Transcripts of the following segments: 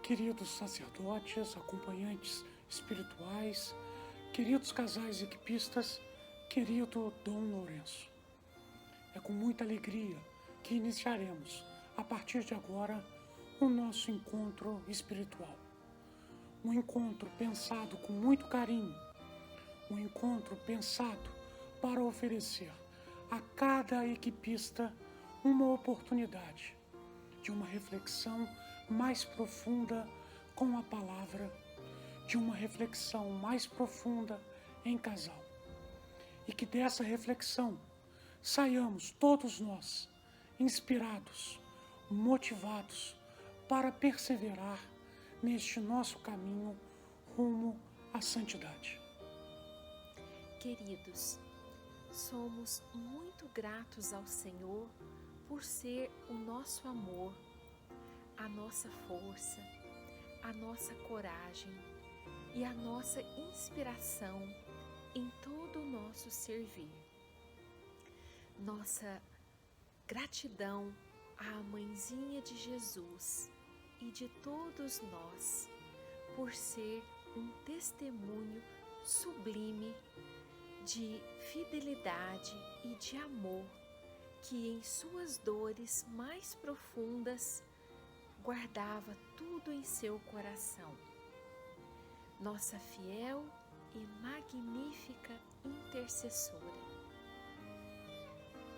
queridos sacerdotes, acompanhantes espirituais, queridos casais equipistas, querido Dom Lourenço. É com muita alegria que iniciaremos, a partir de agora, o nosso encontro espiritual. Um encontro pensado com muito carinho, um encontro pensado para oferecer a cada equipista uma oportunidade de uma reflexão mais profunda com a palavra, de uma reflexão mais profunda em casal. E que dessa reflexão saiamos todos nós inspirados, motivados para perseverar neste nosso caminho rumo à santidade. Queridos, somos muito gratos ao Senhor por ser o nosso amor, a nossa força, a nossa coragem e a nossa inspiração em todo o nosso servir. Nossa gratidão à Mãezinha de Jesus e de todos nós por ser um testemunho sublime de fidelidade e de amor que em suas dores mais profundas guardava tudo em seu coração. Nossa fiel e magnífica intercessora.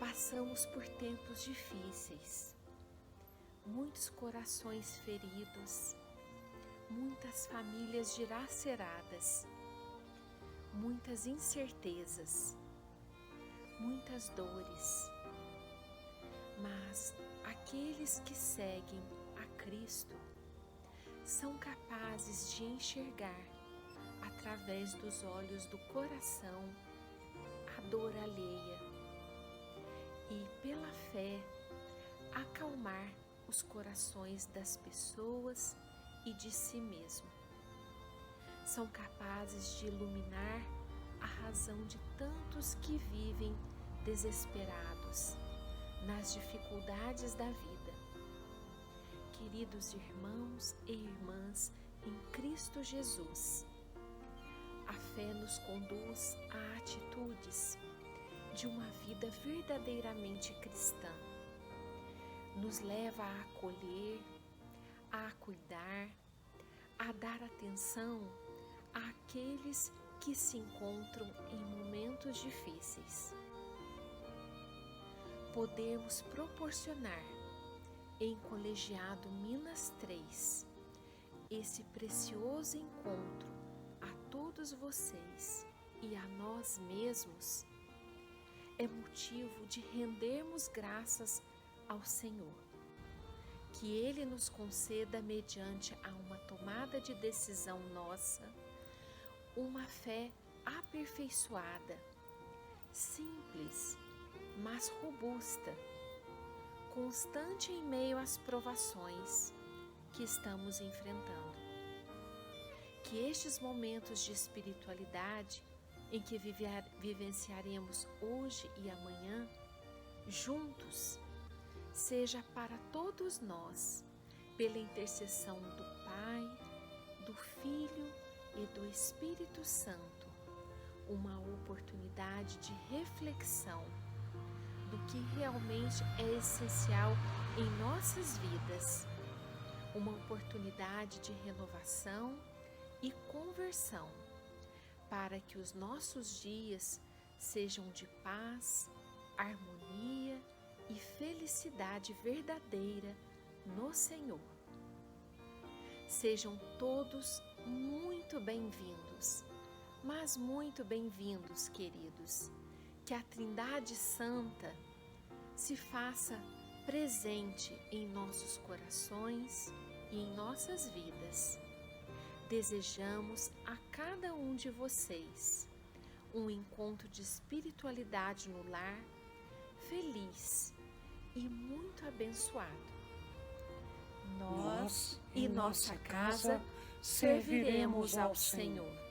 Passamos por tempos difíceis, muitos corações feridos, muitas famílias dilaceradas, muitas incertezas, muitas dores. Mas aqueles que seguem a Cristo são capazes de enxergar através dos olhos do coração a dor alheia e, pela fé, acalmar os corações das pessoas e de si mesmo. São capazes de iluminar a razão de tantos que vivem desesperados nas dificuldades da vida. Queridos irmãos e irmãs em Cristo Jesus, a fé nos conduz a atitudes de uma vida verdadeiramente cristã. Nos leva a acolher, a cuidar, a dar atenção àqueles que se encontram em momentos difíceis. Podemos proporcionar em Colegiado Minas 3 esse precioso encontro a todos vocês e a nós mesmos é motivo de rendermos graças ao Senhor. Que Ele nos conceda, mediante a uma tomada de decisão nossa, uma fé aperfeiçoada, simples, mas robusta, constante em meio às provações que estamos enfrentando. Que estes momentos de espiritualidade em que vivenciaremos hoje e amanhã, juntos, seja para todos nós, pela intercessão do Pai, do Filho e do Espírito Santo, uma oportunidade de reflexão do que realmente é essencial em nossas vidas, uma oportunidade de renovação e conversão, para que os nossos dias sejam de paz, harmonia e felicidade verdadeira no Senhor. Sejam todos muito bem-vindos, mas muito bem-vindos, queridos. Que a Trindade Santa se faça presente em nossos corações e em nossas vidas. Desejamos a cada um de vocês um encontro de espiritualidade no lar, feliz e muito abençoado. Nós e nossa casa serviremos ao Senhor.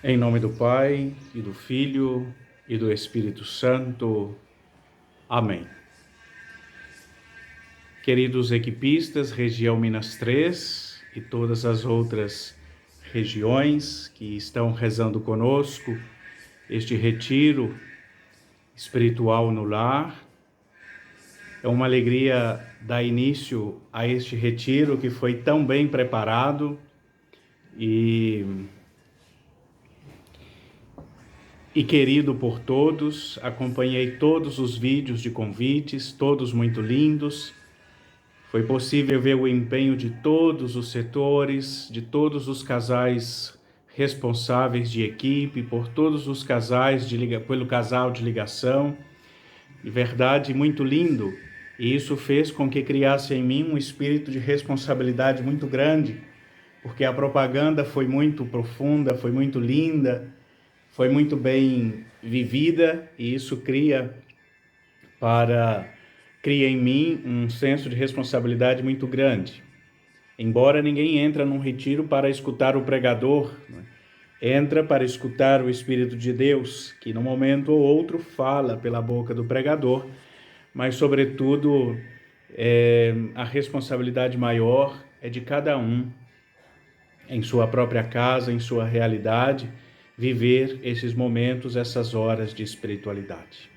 Em nome do Pai, e do Filho, e do Espírito Santo. Amém. Queridos equipistas, região Minas 3 e todas as outras regiões que estão rezando conosco este retiro espiritual no lar, é uma alegria dar início a este retiro que foi tão bem preparado e querido por todos. Acompanhei todos os vídeos de convites, todos muito lindos. Foi possível ver o empenho de todos os setores, de todos os casais responsáveis de equipe, por todos os casais, pelo casal de ligação. De verdade, muito lindo. E isso fez com que criasse em mim um espírito de responsabilidade muito grande, porque a propaganda foi muito profunda, foi muito linda, foi muito bem vivida, e isso cria em mim um senso de responsabilidade muito grande. Embora ninguém entra num retiro para escutar o pregador, entra para escutar o Espírito de Deus, que num momento ou outro fala pela boca do pregador, mas sobretudo a responsabilidade maior é de cada um, em sua própria casa, em sua realidade, viver esses momentos, essas horas de espiritualidade.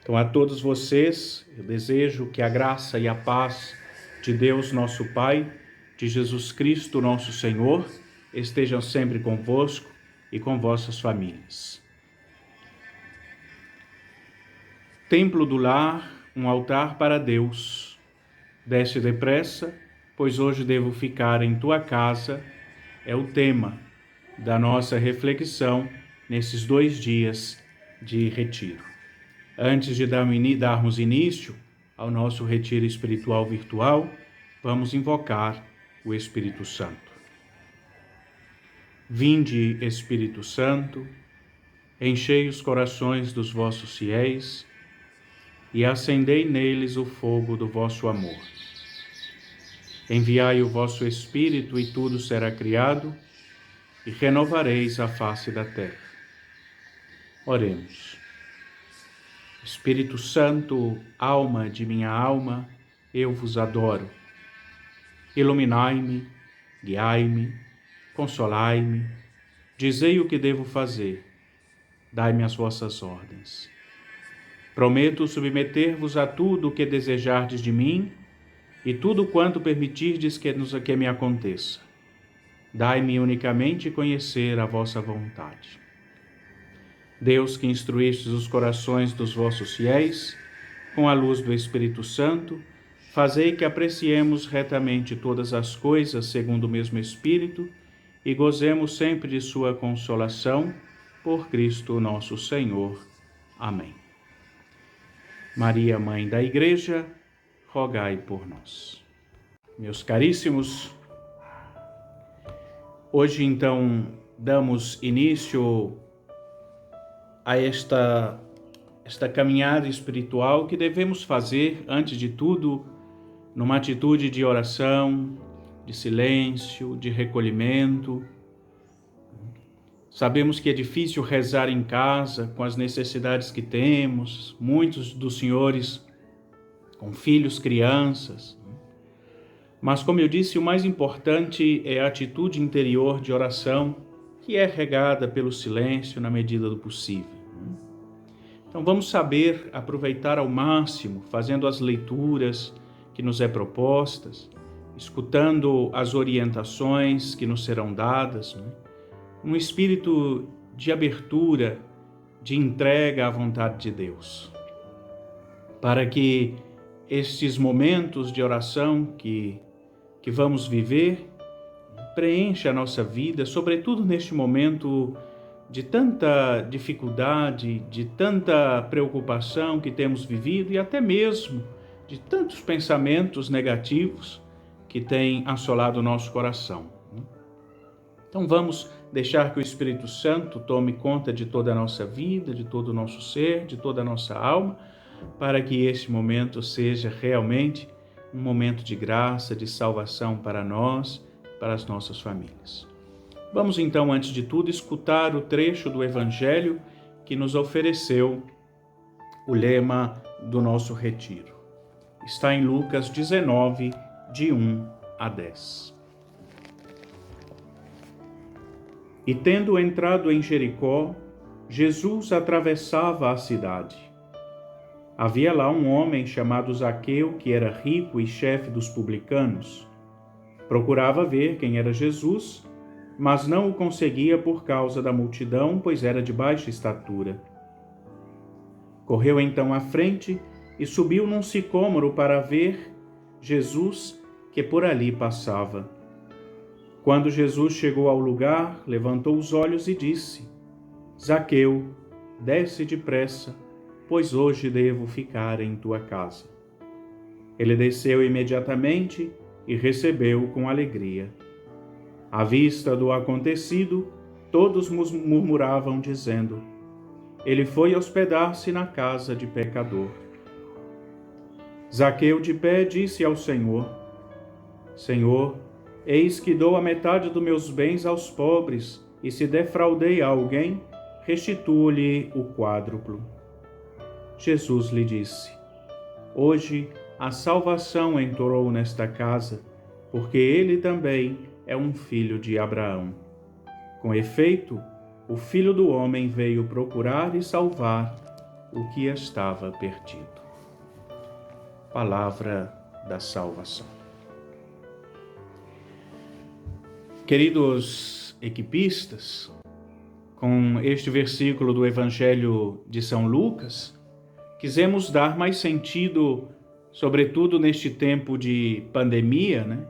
Então, a todos vocês, eu desejo que a graça e a paz de Deus, nosso Pai, de Jesus Cristo, nosso Senhor, estejam sempre convosco e com vossas famílias. Templo do lar, um altar para Deus. Desce depressa, pois hoje devo ficar em tua casa, é o tema da nossa reflexão nesses 2 dias de retiro. Antes de darmos início ao nosso retiro espiritual virtual, vamos invocar o Espírito Santo. Vinde, Espírito Santo, enchei os corações dos vossos fiéis e acendei neles o fogo do vosso amor. Enviai o vosso Espírito e tudo será criado, e renovareis a face da terra. Oremos. Espírito Santo, alma de minha alma, eu vos adoro. Iluminai-me, guiai-me, consolai-me, dizei o que devo fazer, dai-me as vossas ordens. Prometo submeter-vos a tudo o que desejardes de mim e tudo quanto permitirdes que me aconteça. Dai-me unicamente conhecer a vossa vontade. Deus, que instruístes os corações dos vossos fiéis, com a luz do Espírito Santo, fazei que apreciemos retamente todas as coisas segundo o mesmo Espírito e gozemos sempre de sua consolação, por Cristo nosso Senhor. Amém. Maria, Mãe da Igreja, rogai por nós. Meus caríssimos, hoje então damos início a esta caminhada espiritual que devemos fazer, antes de tudo, numa atitude de oração, de silêncio, de recolhimento. Sabemos que é difícil rezar em casa com as necessidades que temos, muitos dos senhores com filhos, crianças. Mas, como eu disse, o mais importante é a atitude interior de oração, que é regada pelo silêncio na medida do possível. Então vamos saber aproveitar ao máximo, fazendo as leituras que nos é propostas, escutando as orientações que nos serão dadas, um espírito de abertura, de entrega à vontade de Deus, para que estes momentos de oração que vamos viver preencha a nossa vida, sobretudo neste momento de tanta dificuldade, de tanta preocupação que temos vivido e até mesmo de tantos pensamentos negativos que têm assolado o nosso coração. Então vamos deixar que o Espírito Santo tome conta de toda a nossa vida, de todo o nosso ser, de toda a nossa alma, para que este momento seja realmente um momento de graça, de salvação para nós, para as nossas famílias. Vamos então, antes de tudo, escutar o trecho do Evangelho que nos ofereceu o lema do nosso retiro. Está em Lucas 19, de 1 a 10. E tendo entrado em Jericó, Jesus atravessava a cidade. Havia lá um homem chamado Zaqueu, que era rico e chefe dos publicanos. Procurava ver quem era Jesus, mas não o conseguia por causa da multidão, pois era de baixa estatura. Correu então à frente e subiu num sicômoro para ver Jesus, que por ali passava. Quando Jesus chegou ao lugar, levantou os olhos e disse: Zaqueu, desce depressa, pois hoje devo ficar em tua casa. Ele desceu imediatamente e recebeu-o com alegria. À vista do acontecido, todos murmuravam, dizendo: ele foi hospedar-se na casa de pecador. Zaqueu de pé disse ao Senhor: Senhor, eis que dou a metade dos meus bens aos pobres, e se defraudei a alguém, restituo-lhe o quádruplo. Jesus lhe disse: hoje a salvação entrou nesta casa, porque ele também é um filho de Abraão. Com efeito, o Filho do Homem veio procurar e salvar o que estava perdido. Palavra da salvação. Queridos equipistas, com este versículo do Evangelho de São Lucas, quisemos dar mais sentido, sobretudo neste tempo de pandemia,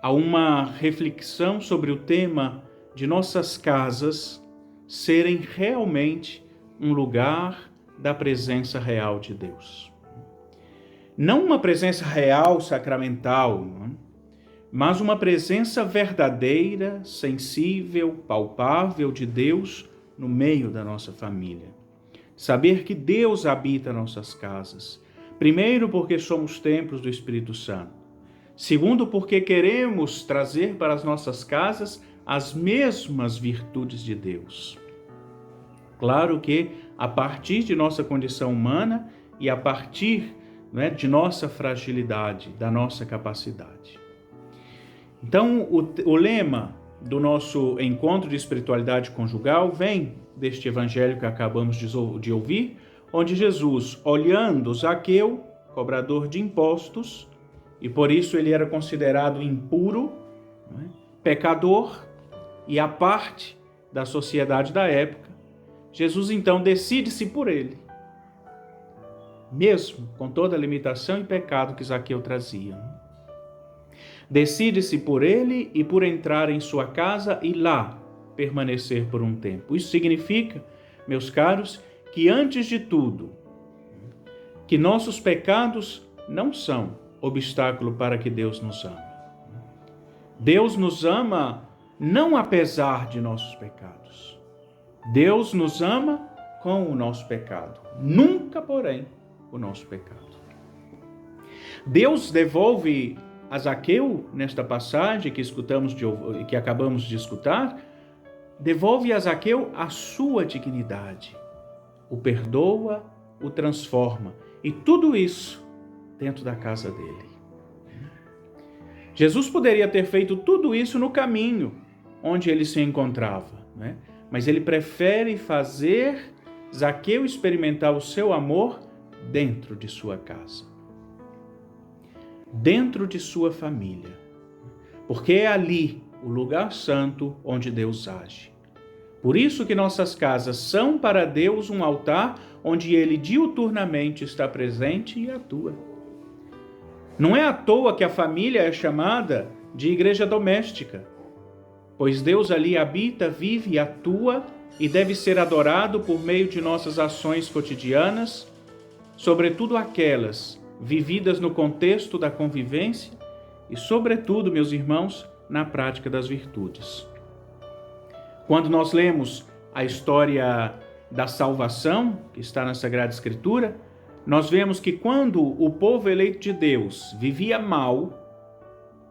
a uma reflexão sobre o tema de nossas casas serem realmente um lugar da presença real de Deus. Não uma presença real, sacramental, mas uma presença verdadeira, sensível, palpável de Deus no meio da nossa família. Saber que Deus habita nossas casas. Primeiro, porque somos templos do Espírito Santo. Segundo, porque queremos trazer para as nossas casas as mesmas virtudes de Deus. Claro que a partir de nossa condição humana e a partir de nossa fragilidade, da nossa capacidade. Então, o lema do nosso encontro de espiritualidade conjugal vem deste evangelho que acabamos de ouvir, onde Jesus, olhando Zaqueu, cobrador de impostos, e por isso ele era considerado impuro, pecador, e à parte da sociedade da época, Jesus então decide-se por ele, mesmo com toda a limitação e pecado que Zaqueu trazia. Decide-se por ele e por entrar em sua casa e lá permanecer por um tempo. Isso significa, meus caros, que antes de tudo, que nossos pecados não são obstáculo para que Deus nos ame. Deus nos ama não apesar de nossos pecados. Deus nos ama com o nosso pecado. Nunca, porém, o nosso pecado. Deus devolve a Zaqueu, nesta passagem que acabamos de escutar, devolve a Zaqueu a sua dignidade. O perdoa, o transforma. E tudo isso dentro da casa dele. Jesus poderia ter feito tudo isso no caminho onde ele se encontrava, mas ele prefere fazer Zaqueu experimentar o seu amor dentro de sua casa, dentro de sua família, porque é ali o lugar santo onde Deus age. Por isso que nossas casas são para Deus um altar onde Ele diuturnamente está presente e atua. Não é à toa que a família é chamada de igreja doméstica, pois Deus ali habita, vive e atua e deve ser adorado por meio de nossas ações cotidianas, sobretudo aquelas vividas no contexto da convivência e, sobretudo, meus irmãos, na prática das virtudes. Quando nós lemos a história da salvação, que está na Sagrada Escritura, nós vemos que quando o povo eleito de Deus vivia mal,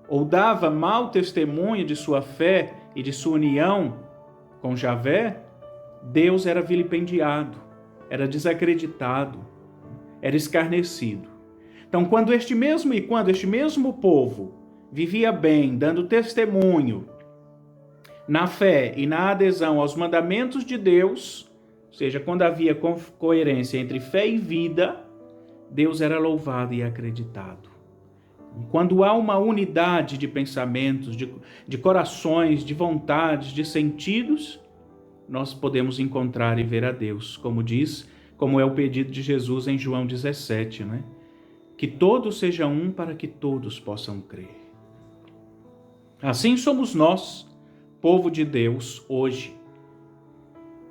ou dava mau testemunho de sua fé e de sua união com Javé, Deus era vilipendiado, era desacreditado, era escarnecido. Então, quando este mesmo povo vivia bem, dando testemunho na fé e na adesão aos mandamentos de Deus, ou seja, quando havia coerência entre fé e vida, Deus era louvado e acreditado. Quando há uma unidade de pensamentos, de corações, de vontades, de sentidos, nós podemos encontrar e ver a Deus, como é o pedido de Jesus em João 17, né? Que todos sejam um para que todos possam crer. Assim somos nós, povo de Deus, hoje,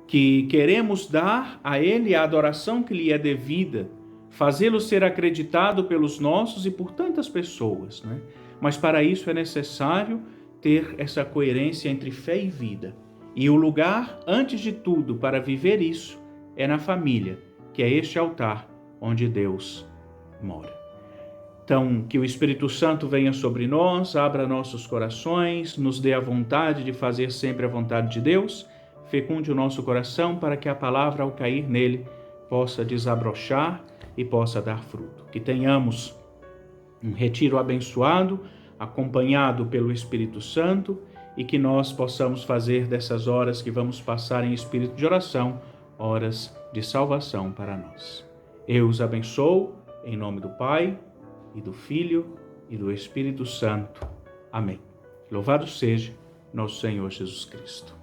que queremos dar a Ele a adoração que lhe é devida, fazê-lo ser acreditado pelos nossos e por tantas pessoas, né? Mas para isso é necessário ter essa coerência entre fé e vida. E o lugar, antes de tudo, para viver isso, é na família, que é este altar onde Deus mora. Então, que o Espírito Santo venha sobre nós, abra nossos corações, nos dê a vontade de fazer sempre a vontade de Deus, fecunde o nosso coração para que a palavra, ao cair nele, possa desabrochar e possa dar fruto. Que tenhamos um retiro abençoado, acompanhado pelo Espírito Santo, e que nós possamos fazer dessas horas que vamos passar em espírito de oração, horas de salvação para nós. Eu os abençoo, em nome do Pai, e do Filho, e do Espírito Santo. Amém. Louvado seja nosso Senhor Jesus Cristo.